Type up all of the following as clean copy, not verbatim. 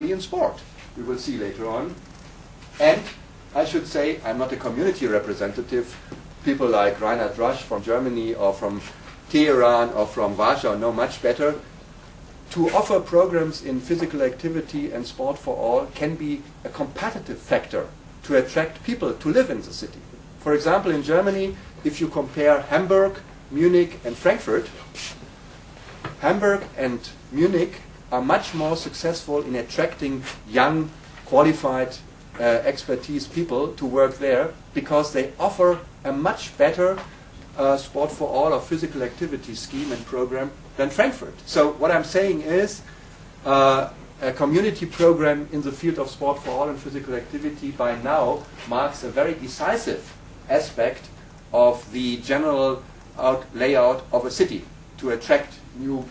in sport. We will see later on. And I should say, I'm not a community representative. People like Reinhard Rusch from Germany or from Tehran or from Warsaw know much better. To offer programs in physical activity and sport for all can be a competitive factor to attract people to live in the city. For example, in Germany, if you compare Hamburg, Munich and Frankfurt, Hamburg and Munich are much more successful in attracting young, qualified, expertise people to work there because they offer a much better sport for all or physical activity scheme and program than Frankfurt. So what I'm saying is a community program in the field of sport for all and physical activity by now marks a very decisive aspect of the general layout of a city to attract new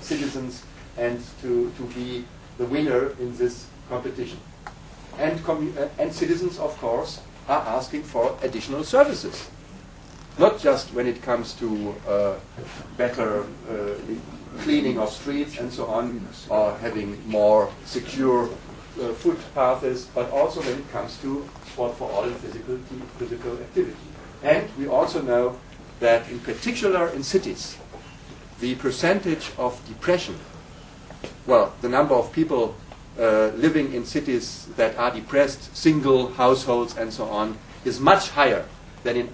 citizens and to be the winner in this competition. And citizens, of course, are asking for additional services. Not just when it comes to better cleaning of streets and so on, or having more secure footpaths, but also when it comes to sport for all and physical activity. And we also know that in particular in cities, the percentage of depression, well, the number of people living in cities that are depressed, single households and so on, is much higher than in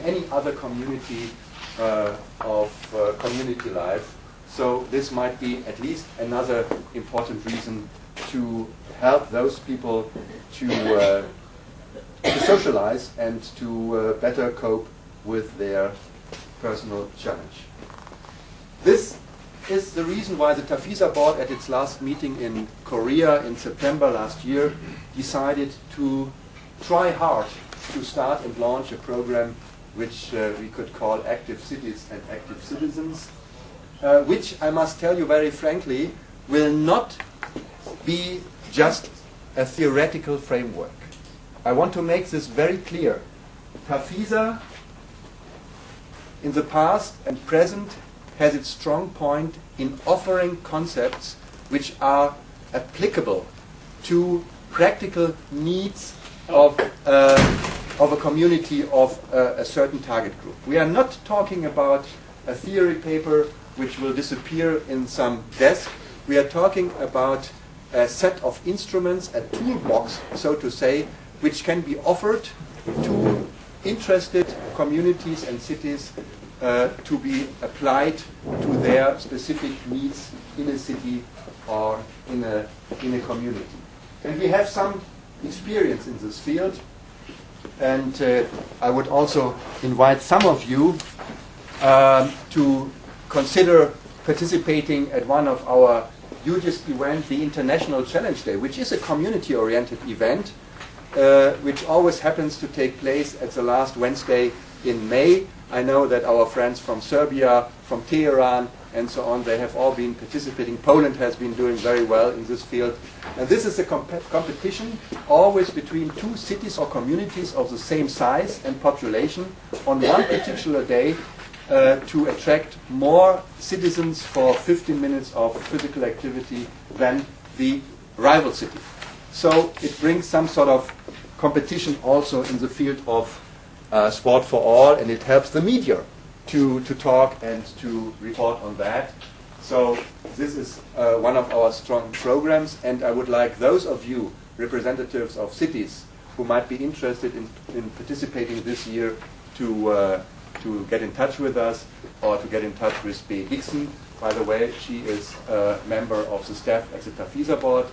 any other community of community life. So this might be at least another important reason to help those people to socialize and to better cope with their personal challenge. This is the reason why the TAFISA board at its last meeting in Korea in September last year decided to try hard to start and launch a program which we could call Active Cities and Active Citizens, which I must tell you very frankly will not be just a theoretical framework. I want to make this very clear. TAFISA in the past and present has its strong point in offering concepts which are applicable to practical needs of a community of a certain target group. We are not talking about a theory paper which will disappear in some desk. We are talking about a set of instruments, a toolbox, so to say, which can be offered to interested communities and cities to be applied to their specific needs in a city or in a community. And we have some experience in this field, and I would also invite some of you to consider participating at one of our hugest events, the International Challenge Day, which is a community-oriented event which always happens to take place at the last Wednesday in May. I know that our friends from Serbia, from Tehran, and so on, they have all been participating. Poland has been doing very well in this field. And this is a competition always between two cities or communities of the same size and population on one particular day to attract more citizens for 15 minutes of physical activity than the rival city. So it brings some sort of competition also in the field of sport for all, and it helps the media to talk and to report on that. So this is one of our strong programs, and I would like those of you, representatives of cities, who might be interested in participating this year to get in touch with us or to get in touch with B. Dixon. By the way, she is a member of the staff at the TAFISA board.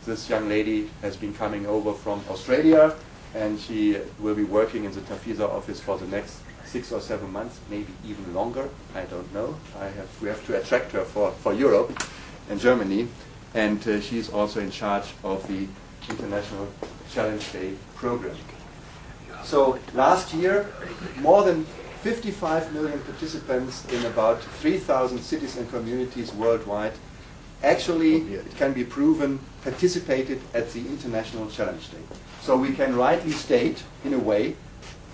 This young lady has been coming over from Australia, and she will be working in the TAFISA office for the next 6 or 7 months, maybe even longer. I don't know. We have to attract her for Europe and Germany, and she's also in charge of the International Challenge Day program. So last year, more than 55 million participants in about 3,000 cities and communities worldwide actually, it can be proven, participated at the International Challenge Day. So we can rightly state, in a way,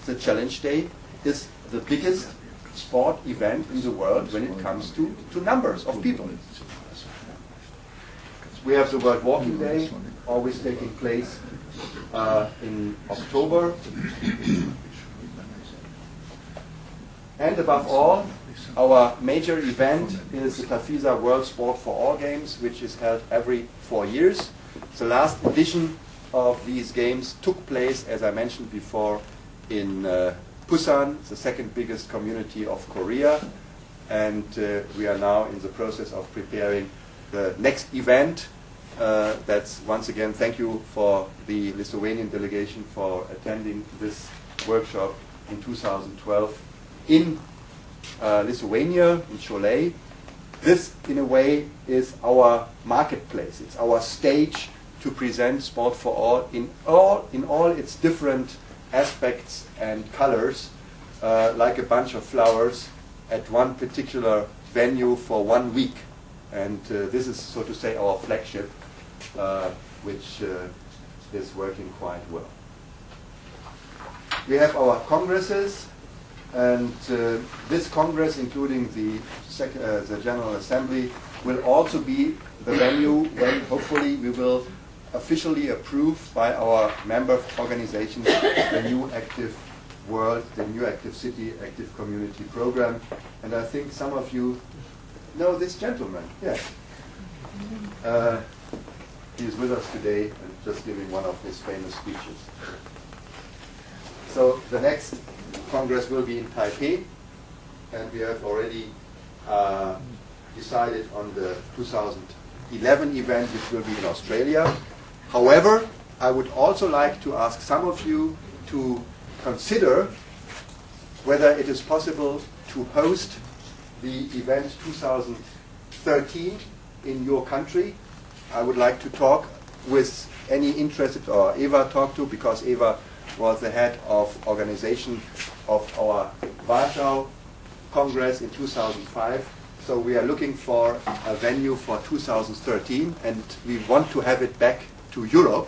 the Challenge Day is the biggest sport event in the world when it comes to numbers of people. We have the World Walking Day, always taking place in October. And above all, our major event is the TAFISA World Sport for All Games, which is held every 4 years. The last edition of these games took place, as I mentioned before, in Busan, the second biggest community of Korea. And we are now in the process of preparing the next event. That's once again, thank you for the Lithuanian delegation for attending this workshop in 2012 in Lithuania, in Cholet. This, in a way, is our marketplace. It's our stage to present sport for all in all its different aspects and colors, like a bunch of flowers at one particular venue for 1 week. And this is, so to say, our flagship, which is working quite well. We have our congresses, and this congress, including the General Assembly, will also be the venue when hopefully we will officially approve by our member organizations the new Active World, the new Active City, Active Community program. And I think some of you know this gentleman. Yes. He is with us today and just giving one of his famous speeches. So the next Congress will be in Taipei, and we have already decided on the 2011 event, which will be in Australia. However, I would also like to ask some of you to consider whether it is possible to host the event 2013 in your country. I would like to talk with any interested, or Eva talked to, because Eva was the head of organization of our Warsaw Congress in 2005. So we are looking for a venue for 2013, and we want to have it back to Europe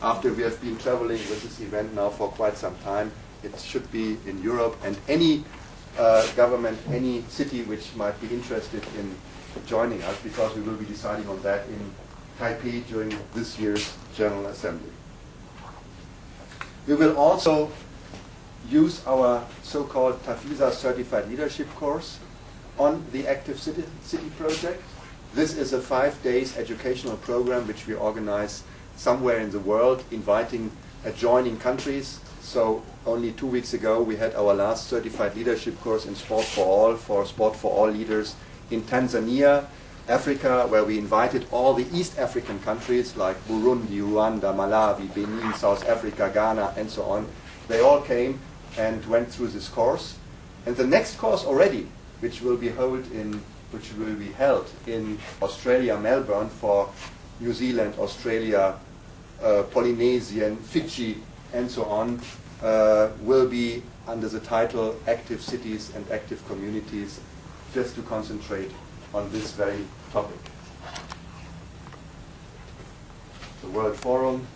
after we have been traveling with this event now for quite some time. It should be in Europe, and any government, any city which might be interested in joining us, because we will be deciding on that in Taipei during this year's General Assembly. We will also use our so-called TAFISA Certified Leadership course on the Active City project. This is a 5 days educational program which we organize somewhere in the world, inviting adjoining countries. So only 2 weeks ago we had our last Certified Leadership course in Sport for All leaders in Tanzania, Africa, where we invited all the East African countries like Burundi, Rwanda, Malawi, Benin, South Africa, Ghana, and so on. They all came and went through this course. And the next course already, which will be held in Australia, Melbourne, for New Zealand, Australia, Polynesian, Fiji, and so on, will be under the title Active Cities and Active Communities, just to concentrate on this very topic. The World Forum.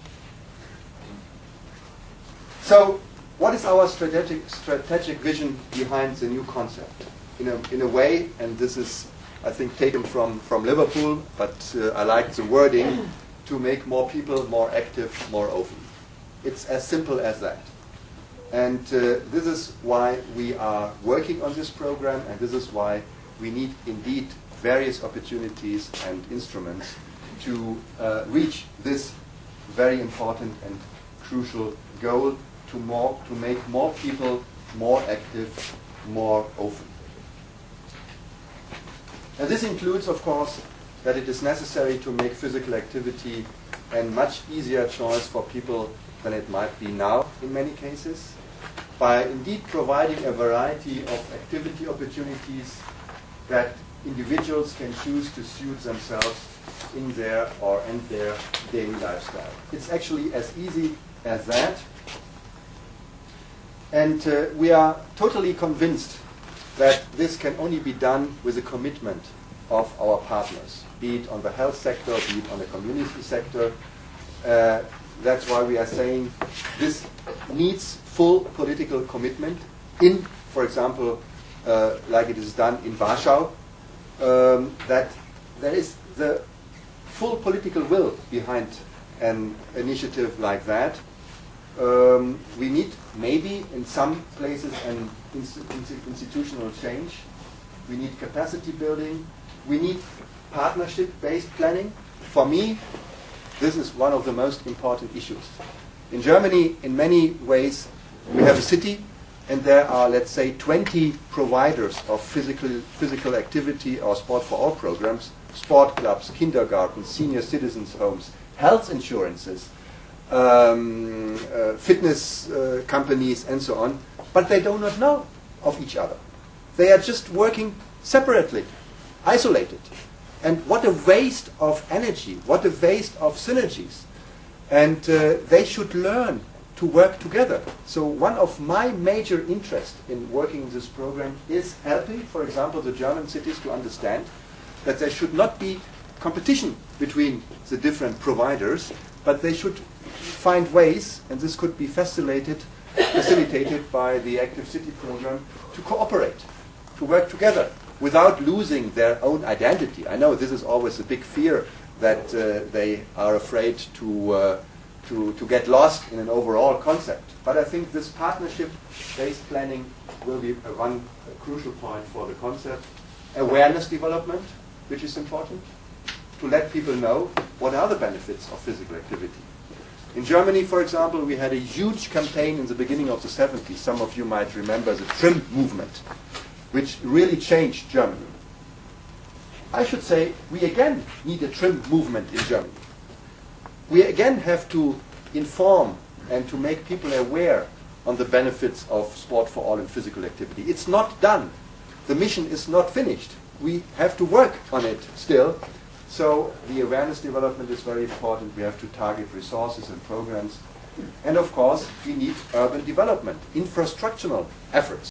So, what is our strategic vision behind the new concept? In a way, and this is, I think, taken from Liverpool, but I like the wording, to make more people more active, more open. It's as simple as that. And this is why we are working on this program, and this is why we need indeed various opportunities and instruments to reach this very important and crucial goal, to make more people more active, more open. And this includes, of course, that it is necessary to make physical activity a much easier choice for people than it might be now in many cases, by indeed providing a variety of activity opportunities that individuals can choose to suit themselves in their daily lifestyle. It's actually as easy as that. And we are totally convinced that this can only be done with a commitment of our partners, be it on the health sector, be it on the community sector. That's why we are saying this needs full political commitment in, for example, like it is done in Warsaw, that there is the full political will behind an initiative like that. We need maybe in some places an institutional change. We need capacity building. We need partnership-based planning. For me, this is one of the most important issues. In Germany, in many ways, we have a city and there are, let's say, 20 providers of physical activity or sport for all programs, sport clubs, kindergartens, senior citizens' homes, health insurances, fitness companies and so on, but they do not know of each other. They are just working separately, isolated. And what a waste of energy, what a waste of synergies. And they should learn to work together. So one of my major interests in working this program is helping, for example, the German cities to understand that there should not be competition between the different providers, but they should find ways, and this could be facilitated by the Active City program, to cooperate, to work together without losing their own identity. I know this is always a big fear, that they are afraid to get lost in an overall concept. But I think this partnership-based planning will be one crucial point for the concept. Awareness development, which is important, to let people know what are the benefits of physical activity. In Germany, for example, we had a huge campaign in the beginning of the 70s. Some of you might remember the trim movement, which really changed Germany. I should say we again need a trim movement in Germany. We again have to inform and to make people aware on the benefits of sport for all and physical activity. It's not done. The mission is not finished. We have to work on it still. So the awareness development is very important. We have to target resources and programs. And of course, we need urban development, infrastructural efforts.